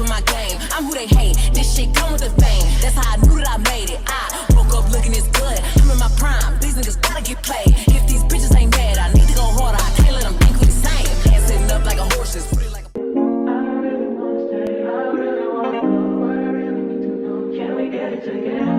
in my game. I'm who they hate. This shit come with the fame. That's how I knew that I made it. I woke up looking this good. I'm in my prime. These niggas gotta get played. If these bitches ain't mad, I need to go harder. I can't let them think we the same. Hands sitting up like a horse, just put it like a... Can we get it together?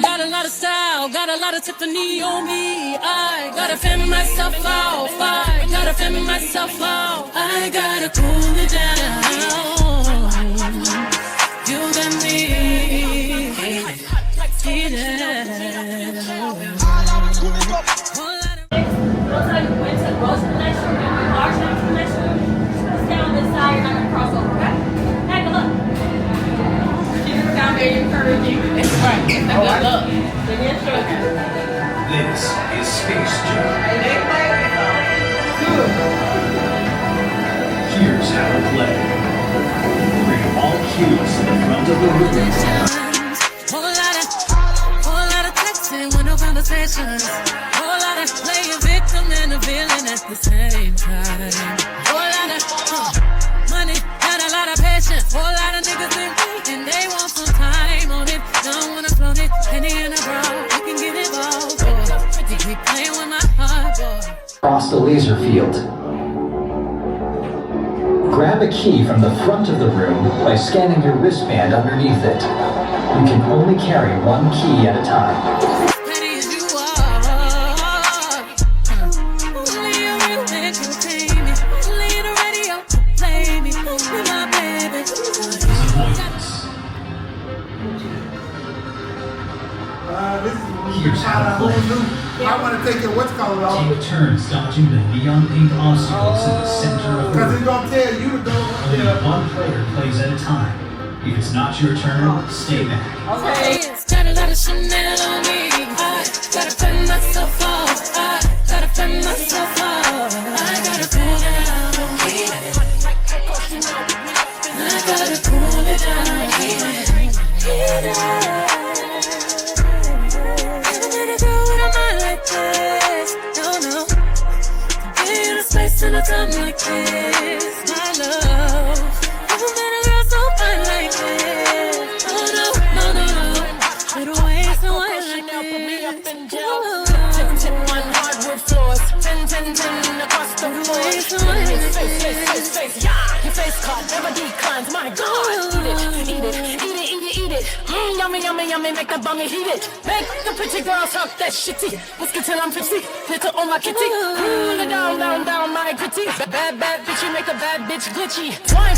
Got a lot of style, got a lot of Tiffany on me. I gotta fend myself out. I gotta fend myself out. I gotta cool it down. You got me. Once I went to Rose connection, we went large enough connection. Stay on this side, you're not gonna cross over, okay? Hey, good luck. She just sound very encouraging. Right. Good luck. This is Space Jam. Here's how to play. Bring all cues to the front of the room. Whole lot of texting with no conversations. Whole lot of play a victim and a villain at the same time. Whole lot of money, got a lot of patience. Whole lot of niggas been waiting, they want some time on it. Don't wanna float it, penny in a bra, you can get involved. Boy. You keep playing with my heart, boy. Cross the laser field. Grab a key from the front of the room by scanning your wristband underneath it. You can only carry one key at a time. Here's how to play. I want to take it, what's called it off. Take turns dodging the neon pink obstacles in the center of the Because room. he's going to tell you to go. Only one player plays at a time. If it's not your turn, stay back. Okay. Got a lot of Chanel on me. I gotta fend myself off. I gotta fend myself off. I gotta cool down. I gotta cool it down. In a time like this, my love, never met a girl so fine like this. Oh no, little ways to wine like this. 10 1 hardwood floors, 10 across the floor. Face, yeah, your face card never declines. My God, eat it. Yummy, make the bummy heat it. Make the pretty girl talk that shitty. Whiskey till I'm 50, little on my kitty. Cool it down, my pretty. Bad bitch, you make a bad bitch glitchy. Fine.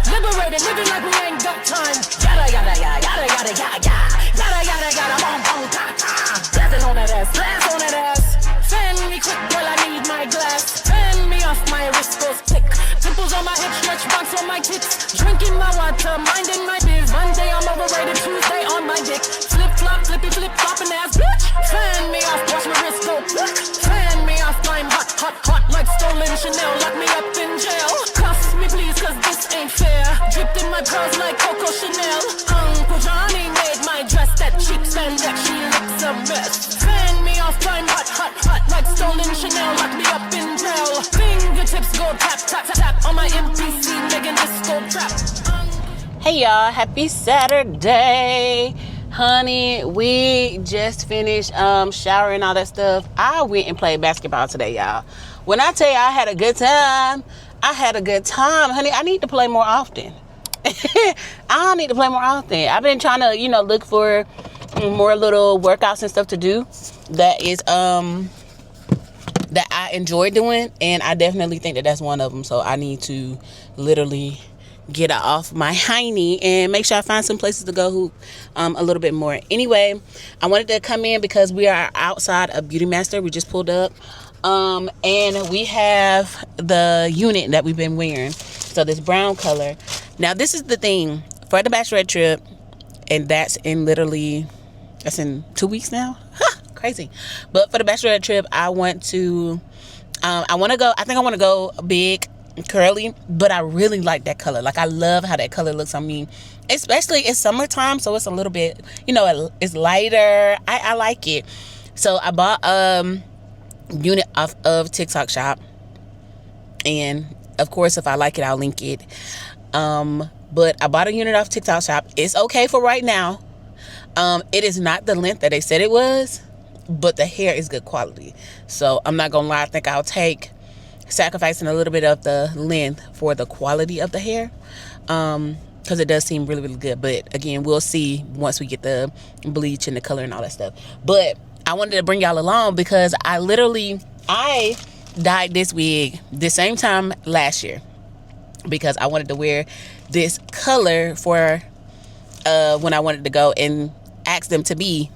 Liberated, living like we ain't got time. Yada, bong, ta. Dancing on that ass, dance on that ass. Fan me quick, girl, I need my glass. Fan me off, my wrist goes thick. Pimples on my hips, stretch marks on my tits. Drinking my water, minding my biz. Monday I'm overrated, Tuesday on my dick. Flip-flopping ass bitch. Fan me off, watch my wrist go. Fan me off, I'm hot like stolen Chanel. Lock me up my pearls like Coco Chanel. Uncle Johnny made my dress that cheap spandex. She looks a mess. Fan me off time, hot, hot, hot, like stolen Chanel. Lock me up in jail. Fingertips go tap, tap, tap on my MPC, making disco trap. Hey y'all, happy Saturday. Honey, we just finished showering, all that stuff. I went and played basketball today, y'all. When I tell you I had a good time, honey. I need to play more often. I need to play more often. I've been trying to, look for more little workouts and stuff to do that is that I enjoy doing, and I definitely think that that's one of them. So I need to literally get off my hiney and make sure I find some places to go hoop a little bit more. Anyway, I wanted to come in because we are outside of Beauty Master. We just pulled up and we have the unit that we've been wearing, so this brown color. Now this is the thing for the bachelorette trip, and that's in 2 weeks now. Crazy. But for the bachelorette trip, I want to go big curly, but I really like that color. Like, I love how that color looks on me, especially it's summertime, so it's a little bit, it's lighter. I like it. So I bought unit off of TikTok shop, and of course if I like it I'll link it. But I bought a unit off TikTok shop. It's okay for right now. It is not the length that they said it was, but the hair is good quality. So I'm not gonna lie, I think I'll take sacrificing a little bit of the length for the quality of the hair, because it does seem really, really good. But again, we'll see once we get the bleach and the color and all that stuff. But I wanted to bring y'all along because I dyed this wig the same time last year because I wanted to wear this color for when I wanted to go and ask them to be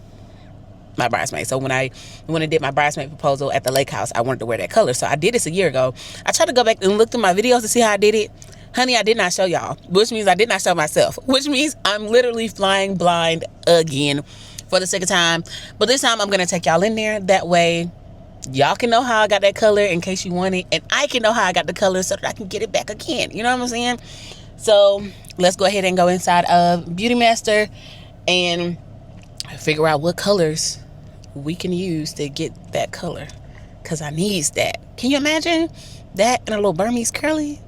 my bridesmaid. So when I did my bridesmaid proposal at the lake house, I wanted to wear that color. So I did this a year ago. I tried to go back and look through my videos to see how I did it. Honey, I did not show y'all, which means I did not show myself, which means I'm literally flying blind again for the second time. But this time I'm going to take y'all in there. That way y'all can know how I got that color in case you want it, and I can know how I got the color so that I can get it back again. You know what I'm saying? So let's go ahead and go inside of Beauty Master and figure out what colors we can use to get that color, because I needs that. Can you imagine that and a little Burmese curly?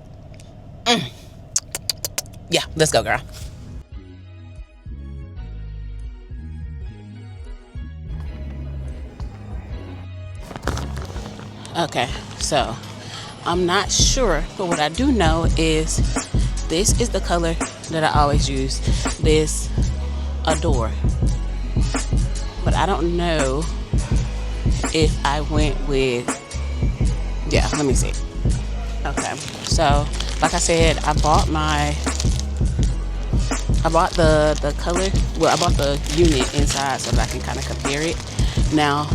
Yeah, let's go, girl. Okay, so I'm not sure, but what I do know is this is the color that I always use, this Adore. But I don't know if I went with, let me see. Okay, so like I said, I bought the color, I bought the unit inside so that I can kind of compare it. Now,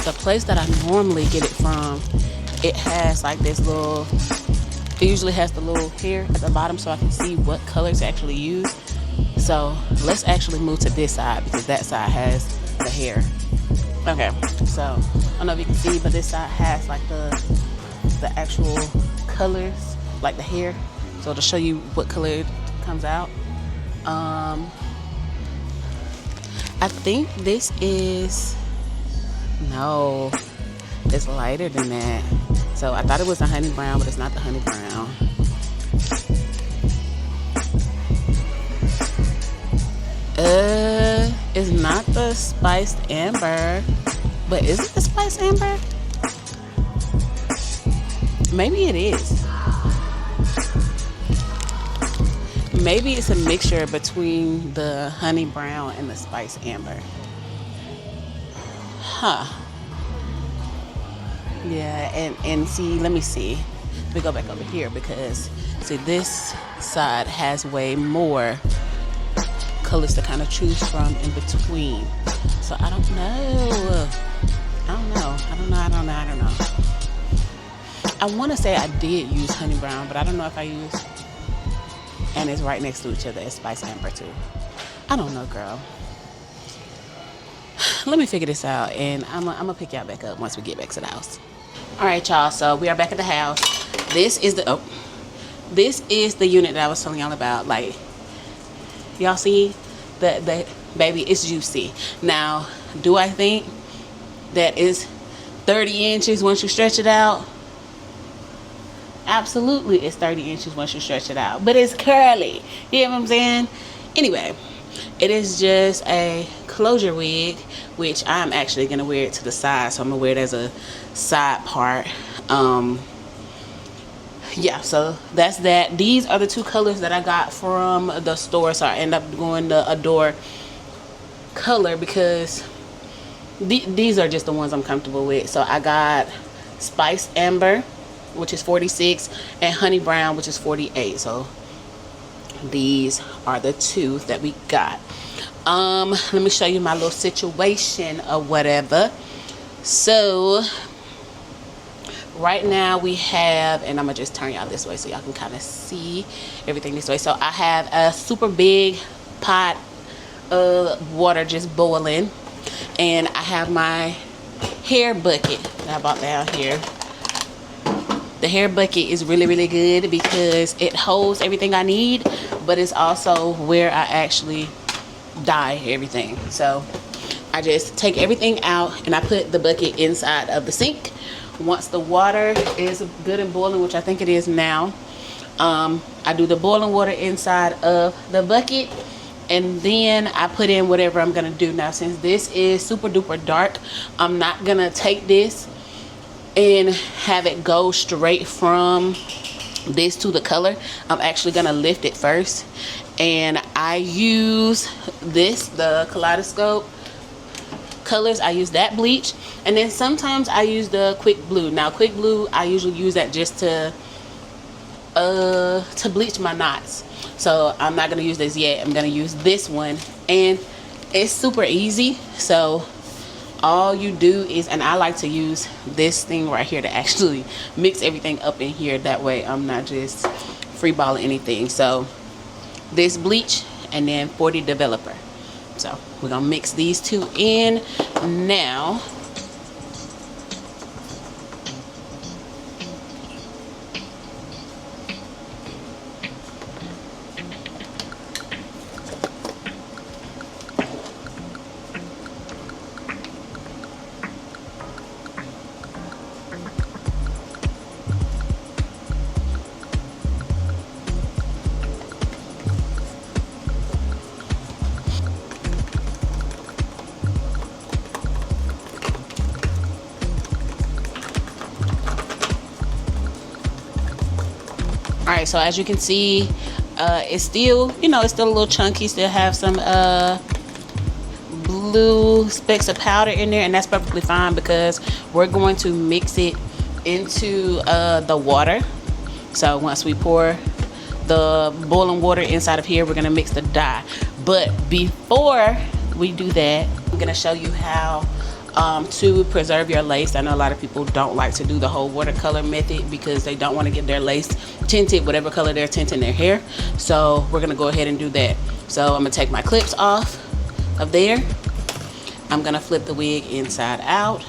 the place that I normally get it from, it has like this little, it usually has the little hair at the bottom so I can see what colors to actually use. So let's actually move to this side because that side has the hair. Okay, so I don't know if you can see, but this side has like the actual colors, like the hair. So to show you what color comes out, I think this is, no, it's lighter than that. So I thought it was the honey brown, but it's not the honey brown. It's not the spiced amber, but is it the spiced amber? Maybe it is. Maybe it's a mixture between the honey brown and the spiced amber. Huh. Yeah, and see, let me see. Let me go back over here because, see, this side has way more colors to kind of choose from in between. So I don't know. I want to say I did use honey brown, but I don't know if I used, and it's right next to each other. It's spice amber too. I don't know, girl. Let me figure this out, and I'm gonna pick y'all back up once we get back to the house. All right, y'all, so we are back at the house. This is the this is the unit that I was telling y'all about. Like, y'all see the baby, it's juicy. Now, do I think that is 30 inches once you stretch it out? Absolutely, it's 30 inches once you stretch it out, but it's curly. You know what I'm saying? Anyway, it is just a closure wig, which I'm actually gonna wear it to the side, so I'm gonna wear it as a side part. Yeah, so that's that. These are the two colors that I got from the store, so I end up going the Adore color because these are just the ones I'm comfortable with. So I got Spice Amber, which is 46, and Honey Brown, which is 48. So these are the two that we got. Let me show you my little situation or whatever. So right now we have, and I'm gonna just turn y'all this way so y'all can kind of see everything this way. So I have a super big pot of water just boiling, and I have my hair bucket that I bought down here. The hair bucket is really, really good because it holds everything I need, but it's also where I actually dye everything. So I just take everything out and I put the bucket inside of the sink. Once the water is good and boiling, which I think it is now, I do the boiling water inside of the bucket, and then I put in whatever I'm gonna do. Now, since this is super duper dark, I'm not gonna take this and have it go straight from this to the color. I'm actually gonna lift it first, and I use this, the Kaleidoscope colors. I use that bleach, and then sometimes I use the Quick Blue. Now, Quick Blue, I usually use that just to bleach my knots. So I'm not gonna use this yet. I'm gonna use this one, and it's super easy. So all you do is, and I like to use this thing right here to actually mix everything up in here. That way I'm not just freeballing anything. So this bleach and then 40 developer. So we're gonna mix these two in now. Alright, so as you can see, it's still, it's still a little chunky. Still have some blue specks of powder in there, and that's perfectly fine because we're going to mix it into the water. So once we pour the boiling water inside of here, we're going to mix the dye. But before we do that, I'm going to show you how to preserve your lace. I know a lot of people don't like to do the whole watercolor method because they don't want to get their lace tinted whatever color they're tinting their hair. So we're gonna go ahead and do that. So I'm gonna take my clips off of there. I'm gonna flip the wig inside out,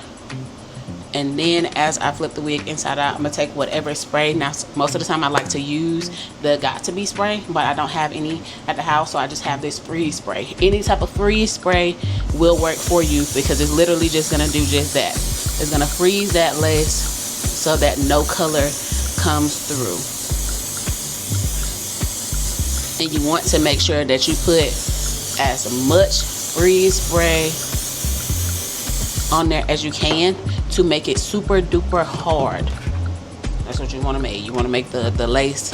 and then as I flip the wig inside out, I'm gonna take whatever spray. Now, most of the time I like to use the Got To Be spray, but I don't have any at the house, so I just have this freeze spray. Any type of freeze spray will work for you because it's literally just gonna do just that. It's gonna freeze that lace so that no color comes through. And you want to make sure that you put as much freeze spray on there as you can to make it super duper hard. That's what you want to make. You want to make the lace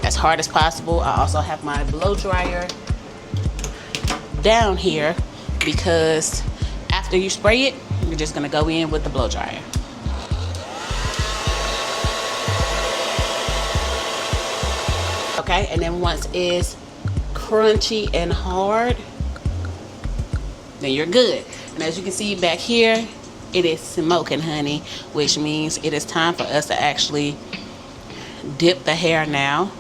as hard as possible. I also have my blow dryer down here because after you spray it, you're just going to go in with the blow dryer. Okay, and then once it's crunchy and hard, then you're good. And as you can see back here, it is smoking, honey, which means it is time for us to actually dip the hair now.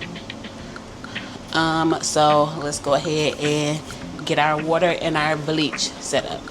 So let's go ahead and get our water and our bleach set up.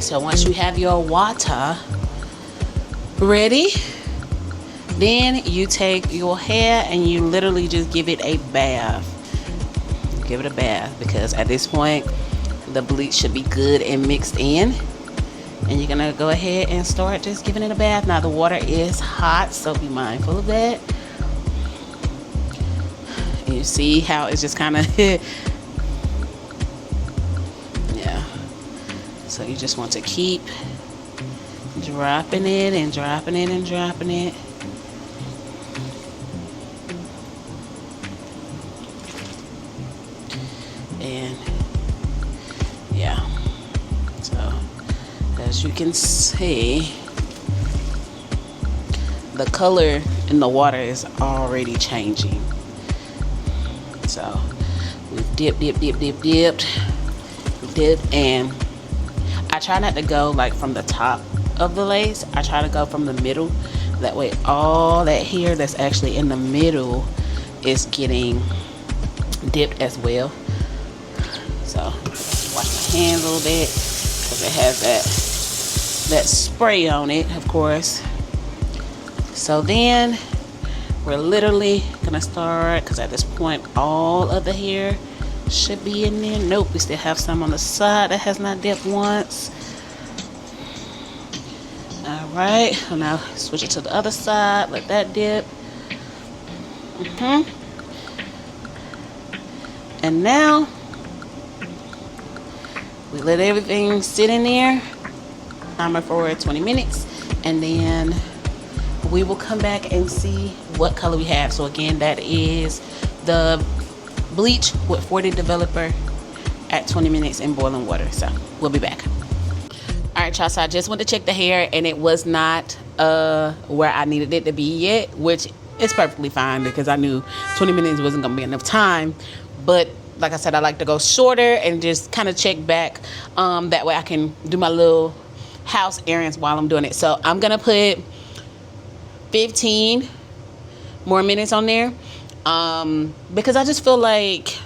right, so once you have your water ready, then you take your hair and you literally just give it a bath. Give it a bath, because at this point the bleach should be good and mixed in. And you're gonna go ahead and start just giving it a bath. Now the water is hot, so be mindful of that. And you see how it's just kind of yeah. So you just want to keep dropping it and dropping it and dropping it. And yeah, so as you can see, the color in the water is already changing. So we've dipped, and I try not to go like from the top of the lace. I try to go from the middle. That way all that hair that's actually in the middle is getting dipped as well. So wash my hands a little bit, because it has that spray on it, of course. So then we're literally gonna start, because at this point all of the hair should be in there. Nope, we still have some on the side that has not dipped once. All right, so now switch it to the other side, let that dip. And now we let everything sit in there, timer for 20 minutes, and then we will come back and see what color we have. So again, that is the bleach with 40 developer at 20 minutes in boiling water. So we'll be back. All right, y'all, so I just went to check the hair, and it was not where I needed it to be yet, which is perfectly fine, because I knew 20 minutes wasn't gonna be enough time. But like I said, I like to go shorter and just kind of check back. That way I can do my little house errands while I'm doing it. So I'm gonna put 15 more minutes on there, because I just feel like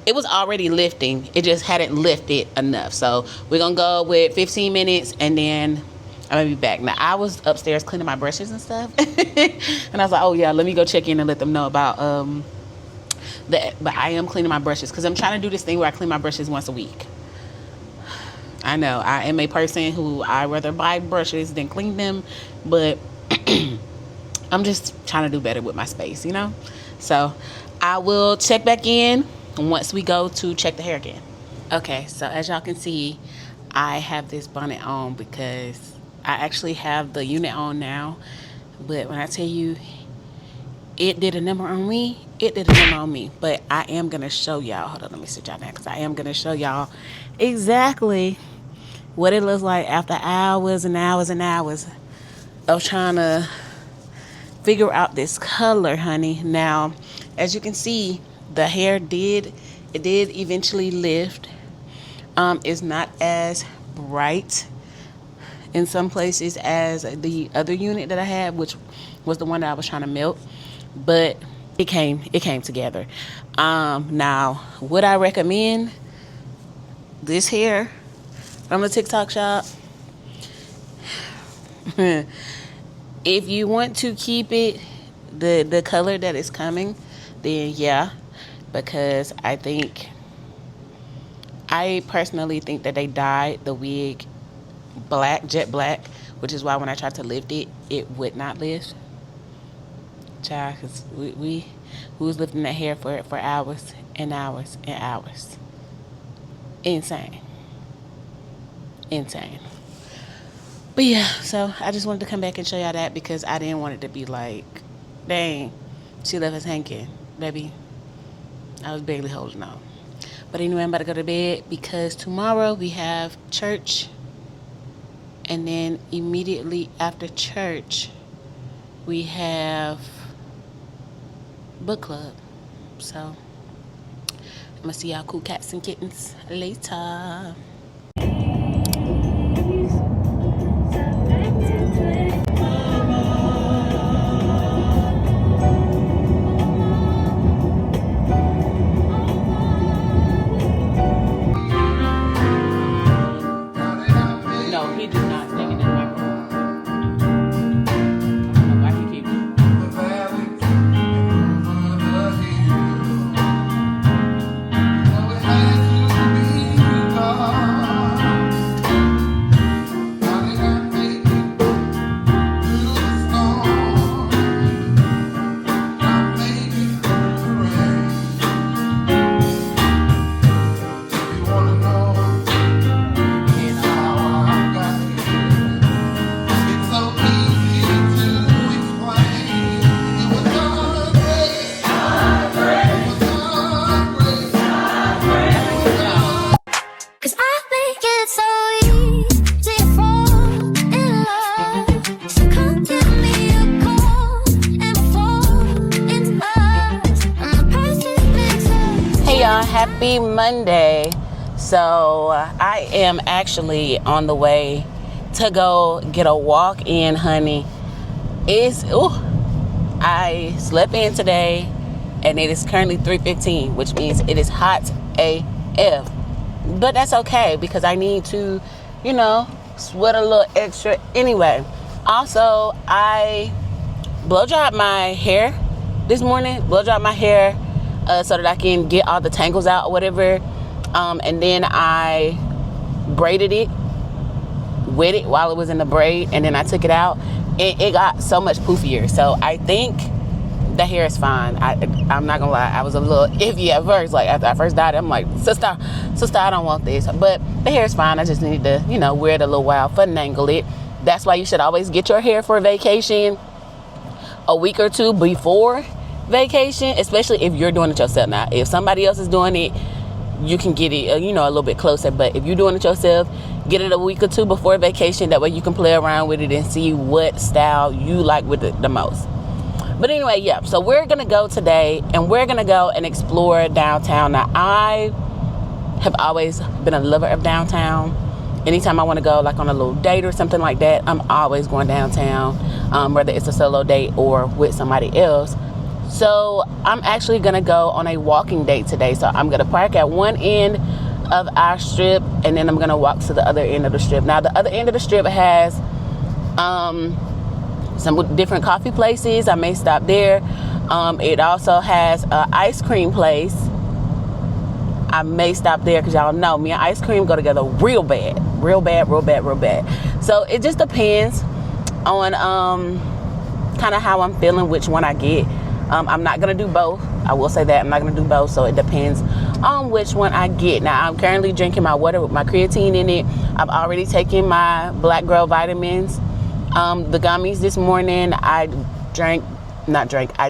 it was already lifting. It just hadn't lifted enough. So we're gonna go with 15 minutes, and then I'm gonna be back. Now I was upstairs cleaning my brushes and stuff and I was like, oh yeah, let me go check in and let them know about that. But I am cleaning my brushes, because I'm trying to do this thing where I clean my brushes once a week. I know I am a person who I rather buy brushes than clean them, but I'm just trying to do better with my space, you know? So I will check back in once we go to check the hair again. Okay, so as y'all can see, I have this bonnet on because I actually have the unit on now. But when I tell you it did a number on me, it did a number on me. But I am going to show y'all. Hold on, let me sit y'all down, because I am going to show y'all exactly what it looks like after hours and hours and hours of trying to figure out this color, honey. Now, as you can see, the hair did eventually lift. It's not as bright in some places as the other unit that I had, which was the one that I was trying to melt, but it came together. Now, would I recommend this hair from the TikTok shop? If you want to keep it the color that is coming, then yeah, because I personally think that they dyed the wig black, jet black, which is why when I tried to lift it, it would not lift. Child, because we was lifting that hair for hours and hours and hours. Insane. But yeah, so I just wanted to come back and show y'all that, because I didn't want it to be like, dang, she left us hanging. Baby, I was barely holding on. But anyway, I'm about to go to bed, because tomorrow we have church, and then immediately after church we have book club. So I'm gonna see y'all cool cats and kittens later. Happy Monday. So I am actually on the way to go get a walk in, honey. I slept in today and it is currently 3:15, which means it is hot AF. But that's okay because I need to, sweat a little extra anyway. Also, I blow dried my hair this morning, so that I can get all the tangles out or whatever. And then I braided it, wet it while it was in the braid, and then I took it out. It got so much poofier. So I think the hair is fine. I'm not gonna lie, I was a little iffy at first. Like after I first dyed it, I'm like, sister, I don't want this. But the hair is fine. I just need to, wear it a little while, finagle it. That's why you should always get your hair for vacation a week or two before vacation, especially if you're doing it yourself. Now, if somebody else is doing it, you can get it, a little bit closer. But if you're doing it yourself, get it a week or two before vacation. That way you can play around with it and see what style you like with it the most. But anyway, yeah, so we're going to go today and we're going to go and explore downtown. Now, I have always been a lover of downtown. Anytime I want to go like on a little date or something like that, I'm always going downtown, whether it's a solo date or with somebody else. So I'm actually going to go on a walking date today. So I'm going to park at one end of our strip and then I'm going to walk to the other end of the strip. Now, the other end of the strip has some different coffee places. I may stop there. It also has an ice cream place. I may stop there because y'all know me and ice cream go together real bad. So it just depends on kind of how I'm feeling, which one I get. I'm not going to do both. I will say that I'm not going to do both. So it depends on which one I get. Now, I'm currently drinking my water with my creatine in it. I've already taken my Black Girl vitamins. The gummies this morning, I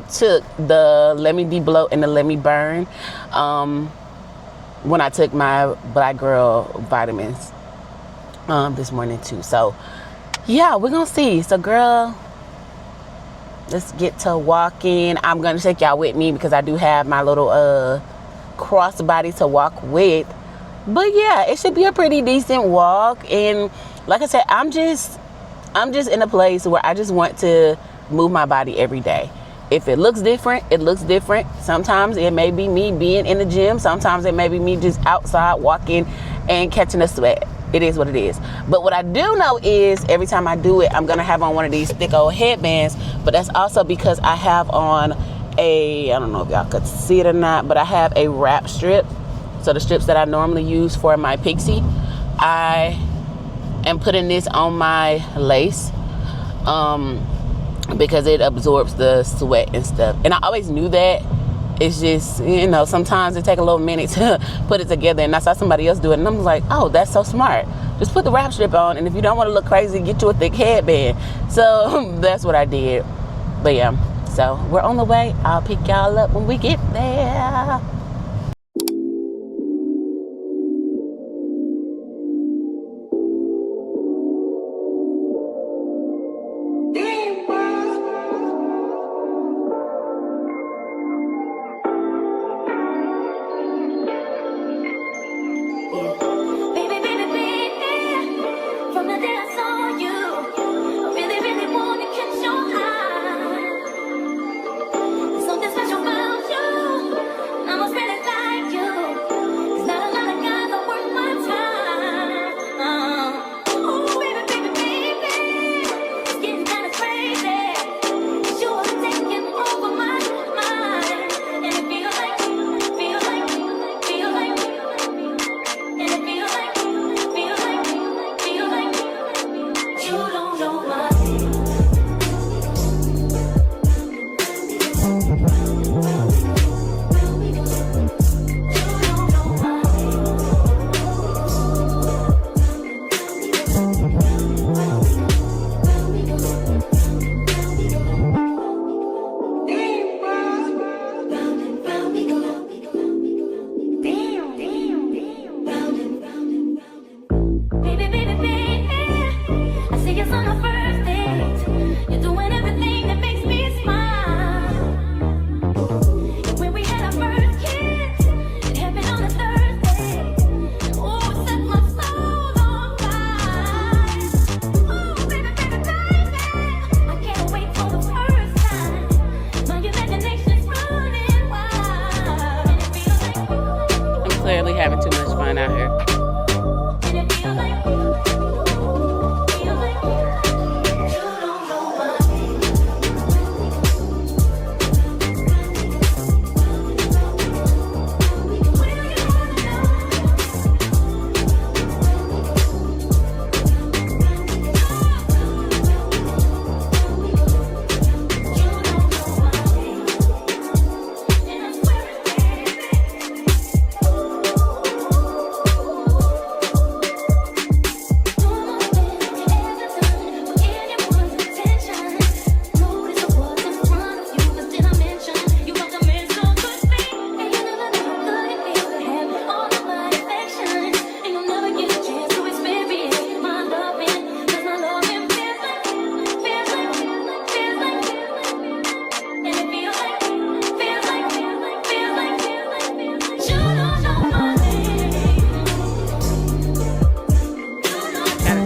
took the Let Me De-Bloat and the Let Me Burn when I took my Black Girl vitamins this morning too. So yeah, we're gonna see. So girl, let's get to walking. I'm gonna take y'all with me because I do have my little crossbody to walk with. But yeah, it should be a pretty decent walk. And like I said, I'm just in a place where I just want to move my body every day. If it looks different, it looks different. Sometimes it may be me being in the gym. Sometimes it may be me just outside walking and catching a sweat. It is what it is. But what I do know is every time I do it, I'm going to have on one of these thick old headbands. But that's also because I have on I don't know if y'all could see it or not, but I have a wrap strip. So the strips that I normally use for my pixie, I am putting this on my lace because it absorbs the sweat and stuff. And I always knew that. It's just, sometimes it takes a little minute to put it together. And I saw somebody else do it and I'm like, oh, that's so smart. Just put the wrap strip on, and if you don't want to look crazy, get you a thick headband. So that's what I did. But yeah, so we're on the way. I'll pick y'all up when we get there. Something special about you. out here.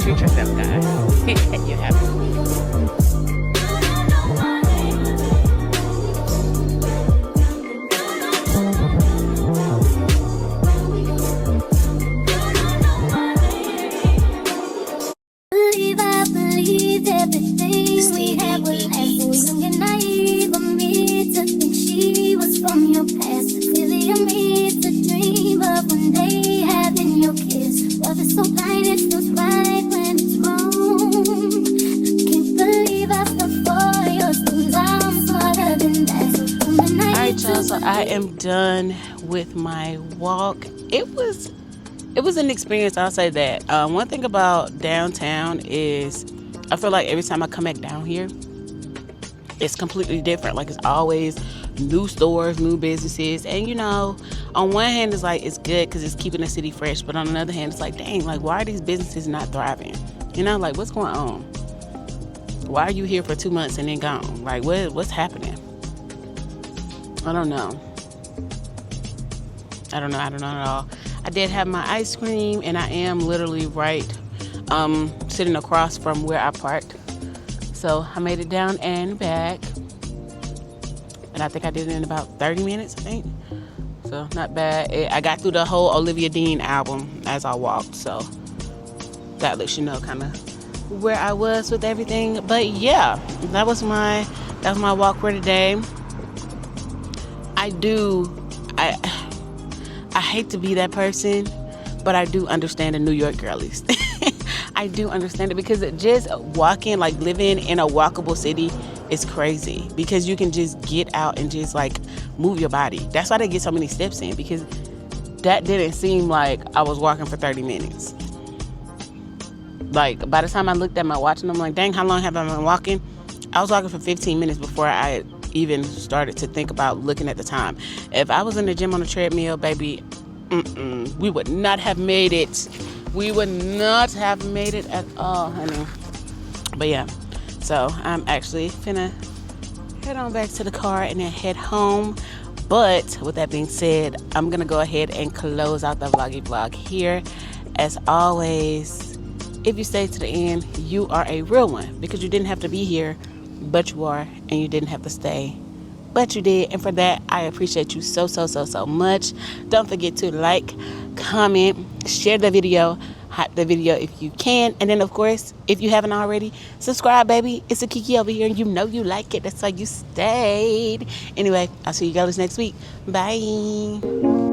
Treat yourself, guys. You have to. I believe everything we had was last. Young and naive of me to think she was from your past. Silly of me to dream of one day having your kiss. Love is so blind, it feels right when it's wrong. Can't believe I fell for your schemes. I'm smarter than that. So Alright, y'all, so I am done with my walk. It was an experience, I'll say that. One thing about downtown is I feel like every time I come back down here, it's completely different. Like, it's always new stores, new businesses. And, you know, on one hand, it's like, it's good because it's keeping the city fresh. But on another hand, it's like, dang, like, why are these businesses not thriving? You know, like, what's going on? Why are you here for 2 months and then gone? Like, what's happening? I don't know at all. I did have my ice cream, and I am literally right sitting across from where I parked. So I made it down and back, and I think I did it in about 30 minutes, I think. So not bad. I got through the whole Olivia Dean album as I walked, so that lets you know kind of where I was with everything. But yeah, that was my walk for today. I hate to be that person, but I do understand the New York girlies. I do understand it, because just walking, like living in a walkable city is crazy, because you can just get out and just like move your body. That's why they get so many steps in, because that didn't seem like I was walking for 30 minutes. Like, by the time I looked at my watch and I'm like, dang, how long have I been walking? I was walking for 15 minutes before I even started to think about looking at the time. If I was in the gym on a treadmill, baby, we would not have made it. We would not have made it at all, honey. But yeah, so I'm actually finna head on back to the car and then head home. But with that being said, I'm gonna go ahead and close out the vlog here. As always, if you stay to the end, you are a real one, because you didn't have to be here, but you are, and you didn't have to stay, but you did. And for that, I appreciate you so much. Don't forget to like, comment, share the video, hype the video if you can, and then of course, if you haven't already, subscribe, baby. It's a Kiki over here, and you know you like it. That's why you stayed. Anyway, I'll see you guys next week. Bye.